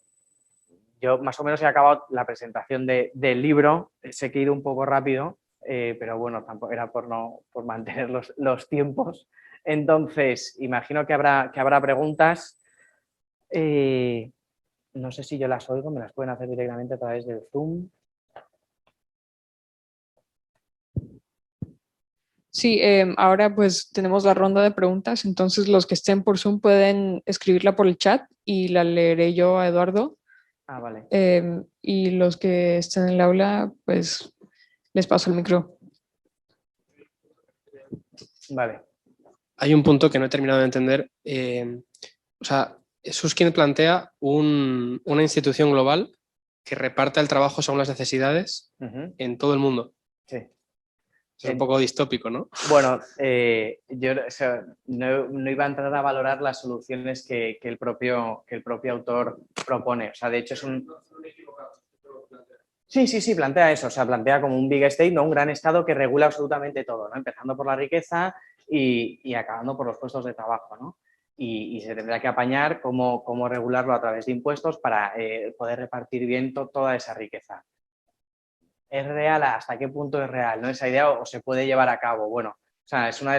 yo más o menos he acabado la presentación del libro, sé que he ido un poco rápido, pero bueno, tampoco era por mantener los tiempos. Entonces, imagino que habrá preguntas. No sé si yo las oigo, me las pueden hacer directamente a través del Zoom.
Sí, ahora pues tenemos la ronda de preguntas, entonces los que estén por Zoom pueden escribirla por el chat y la leeré yo a Eduardo.
Ah, vale.
Y los que estén en el aula, pues les paso el micro.
Vale.
Hay un punto que no he terminado de entender. O sea, Susskind plantea una institución global que reparta el trabajo según las necesidades en todo el mundo.
Sí.
Es un poco distópico, ¿no?
Bueno, yo no iba a entrar a valorar las soluciones que el propio autor propone. O sea, de hecho es un... Sí, plantea eso. O sea, plantea como un big state, ¿no? Un gran estado que regula absolutamente todo, ¿no? Empezando por la riqueza y acabando por los puestos de trabajo, ¿no? Y se tendrá que apañar cómo regularlo a través de impuestos para poder repartir bien toda esa riqueza. ¿Es real? ¿Hasta qué punto es real? ¿No? Esa idea o se puede llevar a cabo. Bueno, o sea, es una de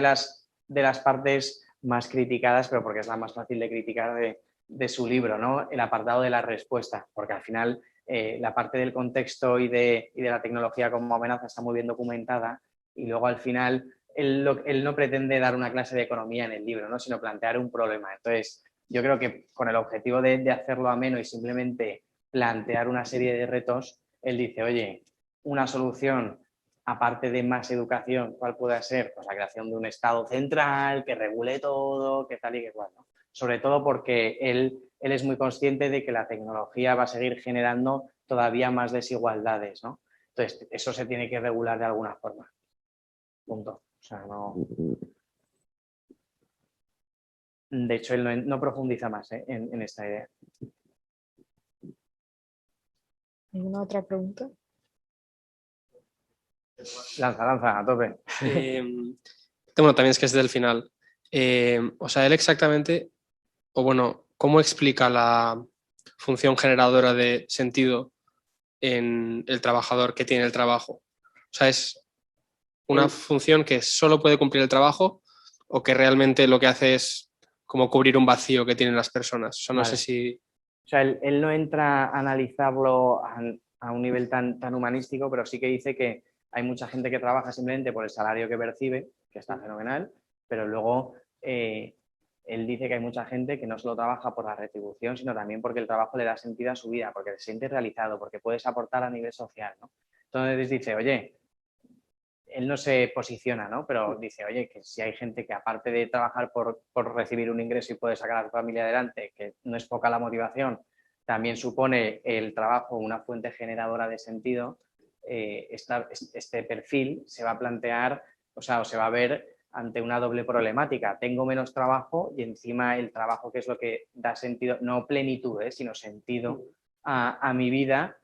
las partes más criticadas, pero porque es la más fácil de criticar de su libro, ¿no? El apartado de la respuesta, porque al final la parte del contexto y de la tecnología como amenaza está muy bien documentada y luego al final él no pretende dar una clase de economía en el libro, ¿no? Sino plantear un problema. Entonces, yo creo que con el objetivo de hacerlo ameno y simplemente plantear una serie de retos, él dice, oye, una solución, aparte de más educación, ¿cuál puede ser? Pues la creación de un Estado central que regule todo, que tal y que cual, ¿no? sobre todo porque él es muy consciente de que la tecnología va a seguir generando todavía más desigualdades, ¿no? Entonces, eso se tiene que regular de alguna forma. Punto. O sea, no... De hecho, él no profundiza más en esta idea.
¿Alguna otra pregunta?
Lanza, a tope.
Bueno, también es que es del final. O sea, él exactamente, o bueno, ¿cómo explica la función generadora de sentido en el trabajador que tiene el trabajo? O sea, ¿es una función que solo puede cumplir el trabajo o que realmente lo que hace es como cubrir un vacío que tienen las personas? O sea, no sé si...
O sea, él no entra a analizarlo a un nivel tan humanístico, pero sí que dice que hay mucha gente que trabaja simplemente por el salario que percibe, que está fenomenal, pero luego él dice que hay mucha gente que no solo trabaja por la retribución, sino también porque el trabajo le da sentido a su vida, porque se siente realizado, porque puedes aportar a nivel social, ¿no? Entonces dice, oye, él no se posiciona, ¿no? Pero dice, oye, que si hay gente que aparte de trabajar por recibir un ingreso y poder sacar a su familia adelante, que no es poca la motivación, también supone el trabajo una fuente generadora de sentido, este perfil se va a plantear, o se va a ver ante una doble problemática. Tengo menos trabajo y encima el trabajo, que es lo que da sentido, no plenitud, sino sentido a mi vida,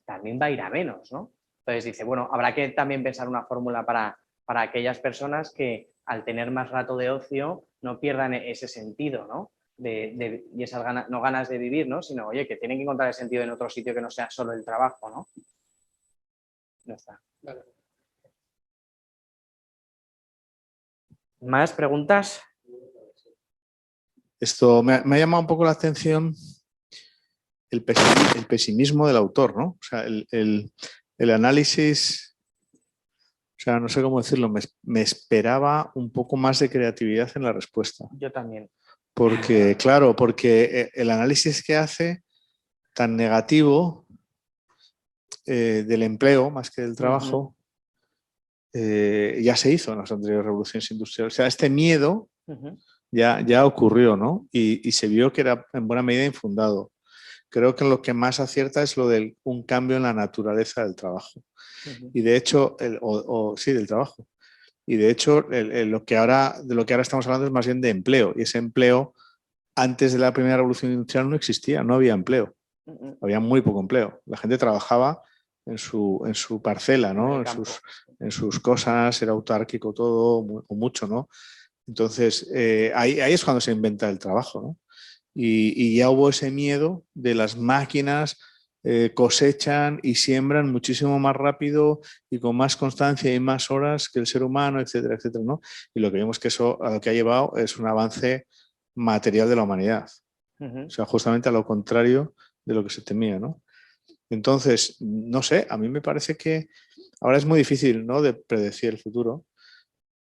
también va a ir a menos, ¿no? Entonces dice, bueno, habrá que también pensar una fórmula para aquellas personas que al tener más rato de ocio no pierdan ese sentido, ¿no? Y esas ganas, no ganas de vivir, ¿no? Sino, oye, que tienen que encontrar el sentido en otro sitio que no sea solo el trabajo, ¿no? Ya está. Vale. ¿Más preguntas?
Esto me ha llamado un poco la atención el pesimismo del autor, ¿no? O sea, el análisis, o sea, no sé cómo decirlo, me esperaba un poco más de creatividad en la respuesta.
Yo también.
Porque, claro, porque el análisis que hace tan negativo del empleo más que del trabajo, ya se hizo en las anteriores revoluciones industriales. O sea, este miedo ya ocurrió, ¿no? Y se vio que era en buena medida infundado. Creo que lo que más acierta es lo de un cambio en la naturaleza del trabajo. Y de hecho, sí, del trabajo. Y de hecho, de lo que ahora estamos hablando es más bien de empleo. Y ese empleo, antes de la primera revolución industrial, no existía, no había empleo. Había muy poco empleo. La gente trabajaba en su parcela, ¿no? En sus cosas, era autárquico todo, o mucho, ¿no? Entonces, ahí es cuando se inventa el trabajo, ¿no? Y ya hubo ese miedo de las máquinas cosechan y siembran muchísimo más rápido y con más constancia y más horas que el ser humano, etcétera, etcétera, ¿no? Y lo que vemos que eso a lo que ha llevado es un avance material de la humanidad. O sea, justamente a lo contrario de lo que se temía, ¿no? Entonces, no sé, a mí me parece que ahora es muy difícil, ¿no?, de predecir el futuro.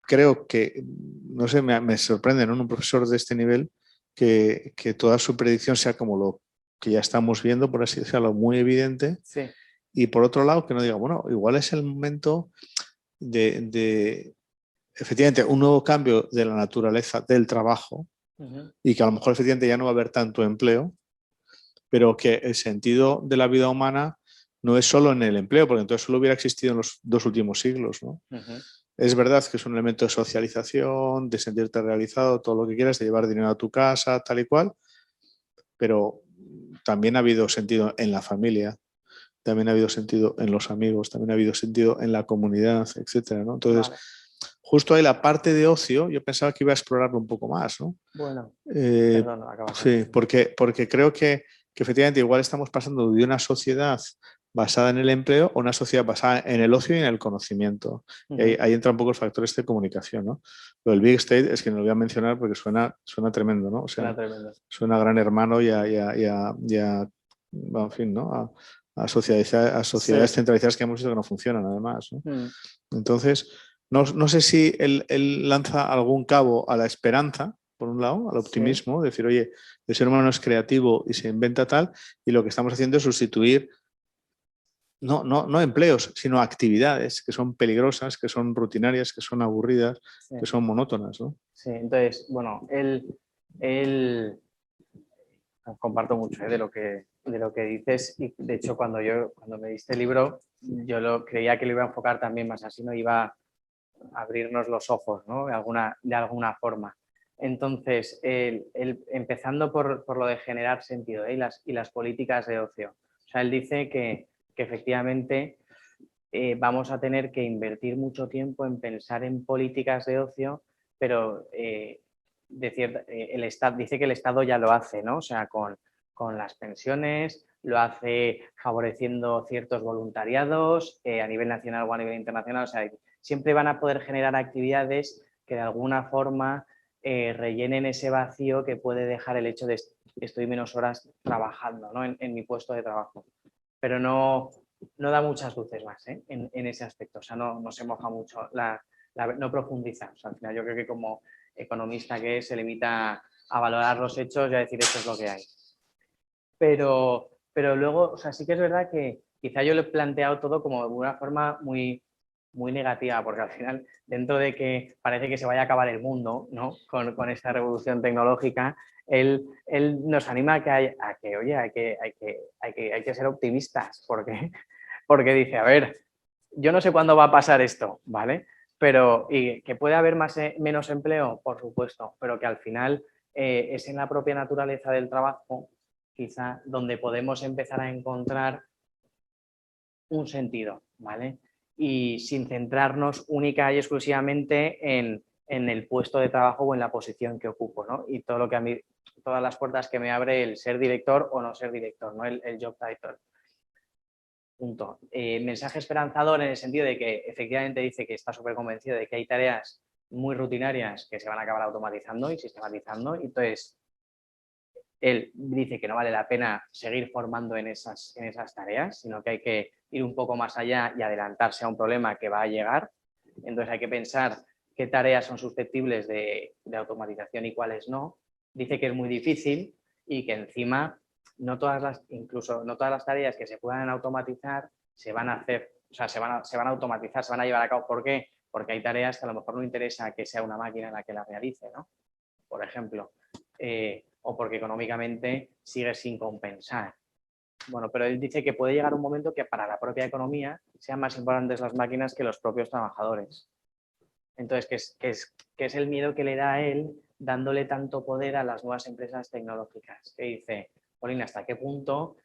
Creo que, no sé, me sorprende, ¿no?, un profesor de este nivel que toda su predicción sea como lo que ya estamos viendo, por así decirlo, muy evidente.
Sí.
Y por otro lado, que no diga, bueno, igual es el momento de efectivamente, un nuevo cambio de la naturaleza del trabajo y que a lo mejor efectivamente ya no va a haber tanto empleo, pero que el sentido de la vida humana no es solo en el empleo, porque entonces solo hubiera existido en los 2 últimos siglos, ¿no? Es verdad que es un elemento de socialización, de sentirte realizado, todo lo que quieras, de llevar dinero a tu casa, tal y cual, pero también ha habido sentido en la familia, también ha habido sentido en los amigos, también ha habido sentido en la comunidad, etcétera, ¿no? Entonces, justo ahí la parte de ocio, yo pensaba que iba a explorarlo un poco más, ¿no?
Bueno, perdón, acabas.
Sí, porque creo que efectivamente igual estamos pasando de una sociedad basada en el empleo a una sociedad basada en el ocio y en el conocimiento. Y ahí entra un poco el factor de comunicación, ¿no? Lo del Big State es que no lo voy a mencionar porque suena tremendo, ¿no? O sea, suena Gran Hermano y en fin, ¿no? A sociedades centralizadas que hemos visto que no funcionan, además, ¿no? Entonces, no sé si él lanza algún cabo a la esperanza, por un lado, al optimismo, decir, oye, el ser humano es creativo y se inventa tal, y lo que estamos haciendo es sustituir no empleos, sino actividades que son peligrosas, que son rutinarias, que son aburridas, que son monótonas, ¿no?
Sí, entonces, bueno, él él, comparto mucho de lo que dices y de hecho cuando me diste el libro yo creía que lo iba a enfocar también más así, no iba a abrirnos los ojos, ¿no? De alguna forma. Entonces, empezando por lo de generar sentido, ¿eh? y las políticas de ocio. O sea, él dice que efectivamente vamos a tener que invertir mucho tiempo en pensar en políticas de ocio, pero el Estado, dice que el Estado ya lo hace, ¿no? O sea, con las pensiones, lo hace favoreciendo ciertos voluntariados a nivel nacional o a nivel internacional. O sea, siempre van a poder generar actividades que de alguna forma rellenen ese vacío que puede dejar el hecho de estoy menos horas trabajando, ¿no? en mi puesto de trabajo. Pero no da muchas luces más en ese aspecto. O sea, no se moja mucho, no profundiza. O sea, al final yo creo que como economista que es, se limita a valorar los hechos y a decir esto es lo que hay. Pero luego, o sea, sí que es verdad que quizá yo lo he planteado todo como de una forma muy, muy negativa, porque al final, dentro de que parece que se vaya a acabar el mundo, ¿no? con esta revolución tecnológica, él nos anima a que oye, hay que ser optimistas, porque dice, a ver, yo no sé cuándo va a pasar esto, ¿vale? Pero, y que puede haber menos empleo, por supuesto, pero que al final es en la propia naturaleza del trabajo, quizá, donde podemos empezar a encontrar un sentido, ¿vale? Y sin centrarnos única y exclusivamente en el puesto de trabajo o en la posición que ocupo, ¿no? Y todo lo que a mí, todas las puertas que me abre el ser director o no ser director, ¿no? El job title. Punto. Mensaje esperanzador en el sentido de que efectivamente dice que está súper convencido de que hay tareas muy rutinarias que se van a acabar automatizando y sistematizando. Y entonces, él dice que no vale la pena seguir formando en esas tareas, sino que hay que ir un poco más allá y adelantarse a un problema que va a llegar. Entonces hay que pensar qué tareas son susceptibles de automatización y cuáles no. Dice que es muy difícil y que encima incluso no todas las tareas que se puedan automatizar se van a hacer, o sea, se van a automatizar, se van a llevar a cabo. ¿Por qué? Porque hay tareas que a lo mejor no interesa que sea una máquina la que las realice, ¿no? Por ejemplo. O porque económicamente sigue sin compensar. Bueno, pero él dice que puede llegar un momento que para la propia economía sean más importantes las máquinas que los propios trabajadores. Entonces, que es el miedo que le da a él dándole tanto poder a las nuevas empresas tecnológicas. Que dice, Paulina, ¿hasta qué punto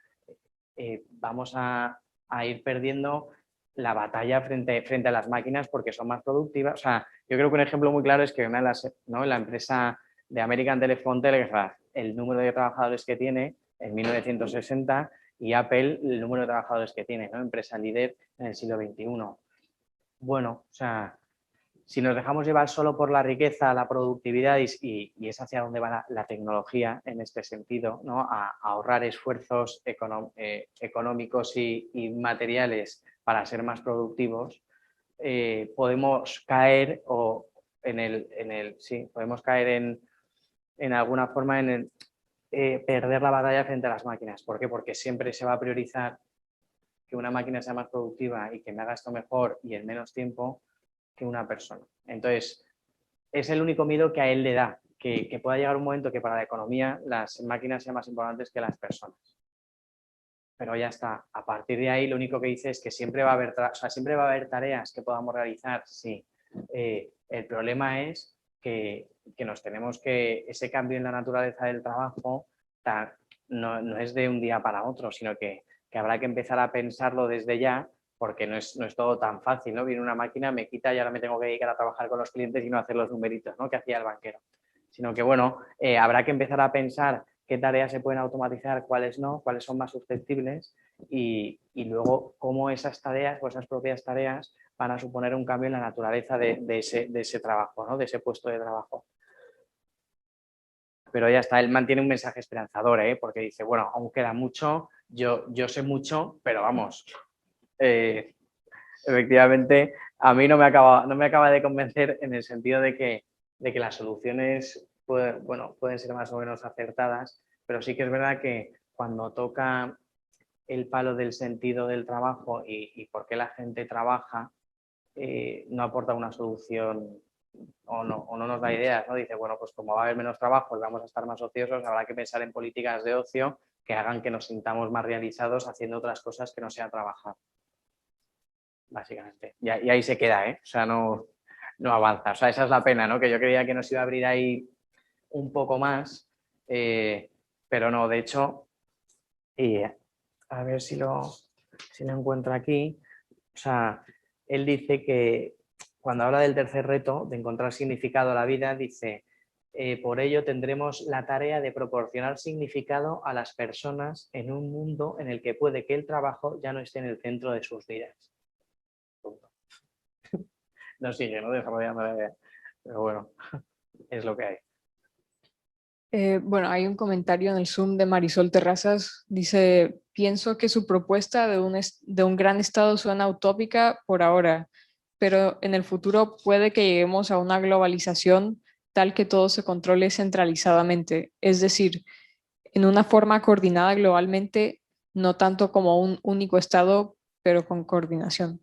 vamos a ir perdiendo la batalla frente a las máquinas porque son más productivas? O sea, yo creo que un ejemplo muy claro es que la empresa de American Telephone Telegraph, el número de trabajadores que tiene en 1960 y Apple el número de trabajadores que tiene, ¿no? Empresa líder en el siglo XXI. Bueno, o sea, si nos dejamos llevar solo por la riqueza, la productividad y es hacia donde va la tecnología en este sentido, ¿no? A ahorrar esfuerzos económicos y materiales para ser más productivos, podemos caer podemos caer en alguna forma en perder la batalla frente a las máquinas. ¿Por qué? Porque siempre se va a priorizar que una máquina sea más productiva y que me haga esto mejor y en menos tiempo que una persona. Entonces, es el único miedo que a él le da, que pueda llegar un momento que para la economía las máquinas sean más importantes que las personas. Pero ya está. A partir de ahí, lo único que dice es que siempre va a haber tareas que podamos realizar, sí. El problema es que ese cambio en la naturaleza del trabajo no es de un día para otro, sino que habrá que empezar a pensarlo desde ya, porque no es todo tan fácil, ¿no? Viene una máquina, me quita y ahora me tengo que dedicar a trabajar con los clientes y no hacer los numeritos, ¿no? Que hacía el banquero. Sino que, bueno, habrá que empezar a pensar qué tareas se pueden automatizar, cuáles no, cuáles son más susceptibles y luego cómo esas tareas o esas propias tareas van a suponer un cambio en la naturaleza de ese trabajo, ¿no? De ese puesto de trabajo. Pero ya está, él mantiene un mensaje esperanzador, porque dice, bueno, aún queda mucho, yo sé mucho, pero vamos, efectivamente, a mí no me acaba de convencer en el sentido de que las soluciones pueden ser más o menos acertadas, pero sí que es verdad que cuando toca el palo del sentido del trabajo y por qué la gente trabaja, no aporta una solución o no nos da ideas, ¿no? Dice, bueno, pues como va a haber menos trabajo y vamos a estar más ociosos, habrá que pensar en políticas de ocio que hagan que nos sintamos más realizados haciendo otras cosas que no sea trabajar. Básicamente. Y ahí se queda, ¿eh? O sea, no avanza. O sea, esa es la pena, ¿no? Que yo creía que nos iba a abrir ahí un poco más, pero no, de hecho, y a ver si lo encuentro aquí. O sea, él dice que cuando habla del tercer reto, de encontrar significado a la vida, dice, por ello tendremos la tarea de proporcionar significado a las personas en un mundo en el que puede que el trabajo ya no esté en el centro de sus vidas. Punto. No sigue, ¿no? Desarrollando la idea. Pero bueno, es lo que hay.
Bueno, hay un comentario en el Zoom de Marisol Terrazas. Dice, pienso que su propuesta de un gran estado suena utópica por ahora, pero en el futuro puede que lleguemos a una globalización tal que todo se controle centralizadamente, es decir, en una forma coordinada globalmente, no tanto como un único estado, pero con coordinación.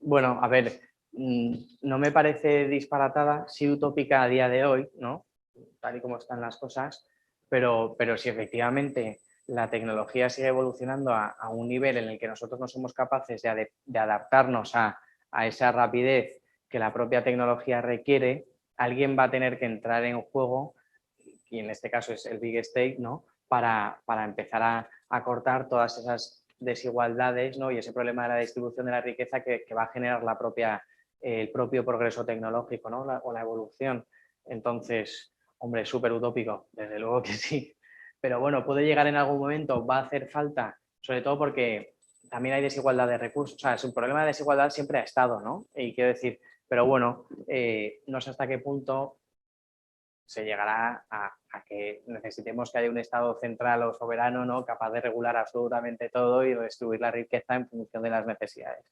Bueno, a ver, no me parece disparatada, sí utópica a día de hoy, ¿no? Tal y como están las cosas, pero si efectivamente la tecnología sigue evolucionando a un nivel en el que nosotros no somos capaces de adaptarnos a esa rapidez que la propia tecnología requiere, alguien va a tener que entrar en juego, y en este caso es el Big State, ¿no? Para empezar a cortar todas esas desigualdades, ¿no? Y ese problema de la distribución de la riqueza que va a generar el propio progreso tecnológico, ¿no? O la evolución. Entonces, hombre, súper utópico, desde luego que sí. Pero bueno, puede llegar en algún momento, va a hacer falta, sobre todo porque también hay desigualdad de recursos. O sea, es un problema de desigualdad siempre ha estado, ¿no? Y quiero decir, pero bueno, no sé hasta qué punto se llegará a que necesitemos que haya un Estado central o soberano, ¿no? Capaz de regular absolutamente todo y distribuir la riqueza en función de las necesidades.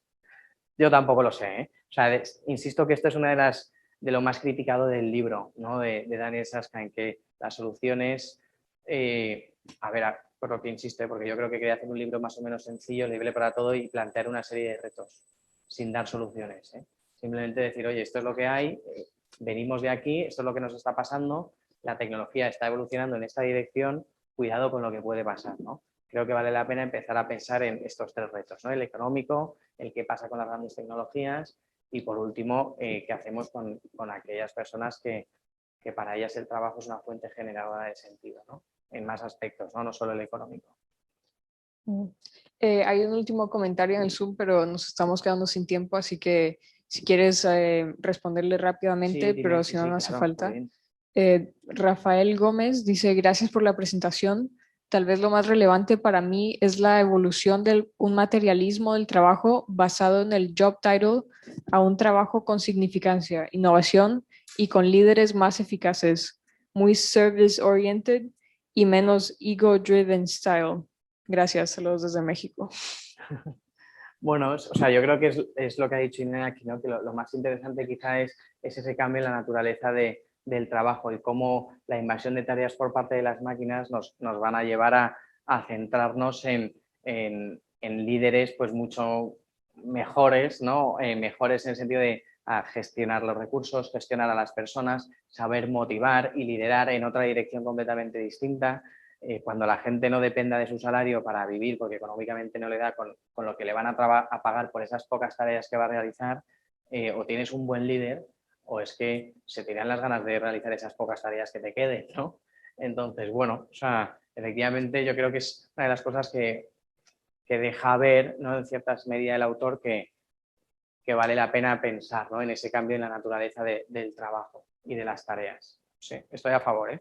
Yo tampoco lo sé, ¿eh? O sea, insisto que esto es una de lo más criticado del libro, ¿no? de Daniel Susskind, que la solución es, a ver, por lo que insiste, porque yo creo que quería hacer un libro más o menos sencillo, libre para todo y plantear una serie de retos sin dar soluciones, ¿eh? Simplemente decir, oye, esto es lo que hay, venimos de aquí, esto es lo que nos está pasando, la tecnología está evolucionando en esta dirección, cuidado con lo que puede pasar, ¿no? Creo que vale la pena empezar a pensar en estos tres retos, ¿no? El económico, el que pasa con las grandes tecnologías y, por último, qué hacemos con aquellas personas que para ellas el trabajo es una fuente generadora de sentido, ¿no? En más aspectos, ¿no? No solo el económico.
Hay un último comentario en el Zoom, pero nos estamos quedando sin tiempo, así que si quieres responderle rápidamente,
Sí, dime,
pero
sí,
si no,
sí,
no hace
claro,
falta.
muy
Rafael Gómez dice, gracias por la presentación. Tal vez lo más relevante para mí es la evolución de un materialismo del trabajo basado en el job title a un trabajo con significancia, innovación y con líderes más eficaces, muy service oriented y menos ego driven style. Gracias, saludos desde México.
Bueno, o sea, yo creo que es lo que ha dicho Inés aquí, ¿no? Que lo más interesante quizá es ese cambio en la naturaleza del trabajo y cómo la invasión de tareas por parte de las máquinas nos van a llevar a centrarnos en líderes pues mucho mejores, ¿no? Mejores en el sentido de gestionar los recursos, gestionar a las personas, saber motivar y liderar en otra dirección completamente distinta. Cuando la gente no dependa de su salario para vivir, porque económicamente no le da con lo que le van a pagar por esas pocas tareas que va a realizar, o tienes un buen líder o es que se te dan las ganas de realizar esas pocas tareas que te queden, ¿no? Entonces, bueno, o sea, efectivamente yo creo que es una de las cosas que deja ver, ¿no? En ciertas medidas el autor que vale la pena pensar, ¿no? En ese cambio en la naturaleza del trabajo y de las tareas. Sí, estoy a favor, ¿eh?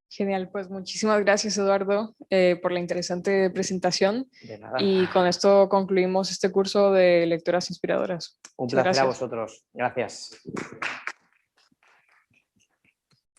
Genial, pues muchísimas gracias Eduardo por la interesante presentación
De nada.
y con esto concluimos este curso de lecturas inspiradoras.
Un
Muchas
placer a
gracias.
vosotros. Gracias.